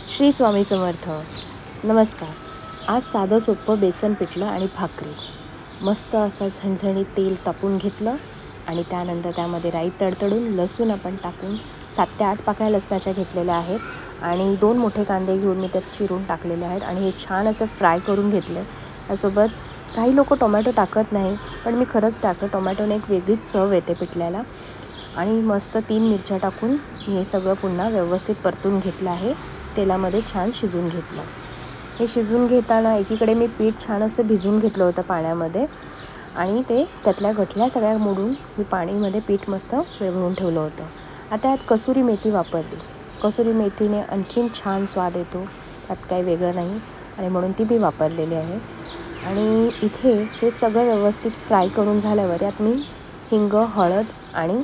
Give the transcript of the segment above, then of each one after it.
श्री स्वामी समर्थ. नमस्कार. आज साधं सोपं बेसन पिठलं आणि भाकरी. मस्त असं झणझणीत तेल तापून घेतलं आणि त्यानंतर त्यामध्ये राई तडतडून लसूण आपण टाकून 7 ते 8 पाकळ्या लसणाच्या घेतलेल्या आहेत आणि 2 मोठे कांदे घेऊन मी त्यात चिरून टाकलेले आहेत आणि हे छान असं फ्राय करून घेतलं. त्यासोबत काही लोक टोमॅटो टाकत नाही, पण मी खरंच टाकतो. टोमॅटोने एक वेगळीच चव येते पिठल्याला. आणि मस्त 3 मिरच्या टाकून मी हे सगळं पुन्हा व्यवस्थित परतून घेतलं आहे. तेलामध्ये छान शिजवून घेतलं. हे शिजवून घेताना एकीकडे मी पीठ छान असं भिजवून घेतलं होतं पाण्यामध्ये आणि ते त्यातल्या गठल्या सगळ्या मोडून मी पाणीमध्ये पीठ मस्त विरघळून ठेवलं होतं. आता यात कसुरी मेथी वापरली. कसुरी मेथीने आणखीन छान स्वाद येतो, त्यात काही वेगळं नाही आणि म्हणून ती मी वापरलेली आहे. आणि इथे हे सगळं व्यवस्थित फ्राय करून झाल्यावर यात मी हिंग, हळद आणि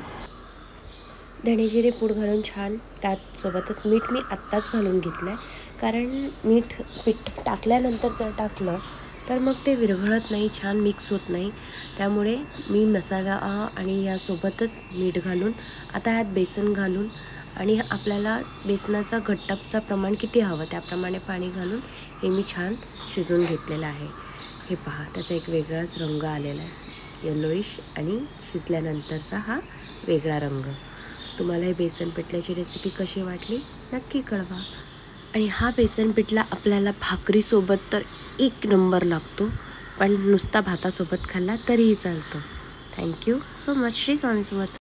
धणेजिरे पूड घालून छान त्याचसोबतच मीठ मी आत्ताच घालून घेतलं आहे, कारण पीठ टाकल्यानंतर जर टाकलं तर मग ते विरघळत नाही, छान मिक्स होत नाही. त्यामुळे मी मसाला आणि यासोबतच मीठ घालून आता यात बेसन घालून आणि आपल्याला बेसनाचा घट्टपचा प्रमाण किती हवं त्याप्रमाणे पाणी घालून हे मी छान शिजवून घेतलेलं आहे. हे पहा, त्याचा एक वेगळाच रंग आलेला आहे, येलोइश, आणि शिजल्यानंतरचा हा वेगळा रंग. तुम्हाला हे बेसन पिठल्याची रेसिपी कशी वाटली नक्की कळवा. आणि हा बेसन पिठला आपल्याला भाकरीसोबत तर 1 नंबर लागतो, पण नुसता भातासोबत खाल्ला तरीही चालतो. Thank you so much. Shri Swami समर्थ.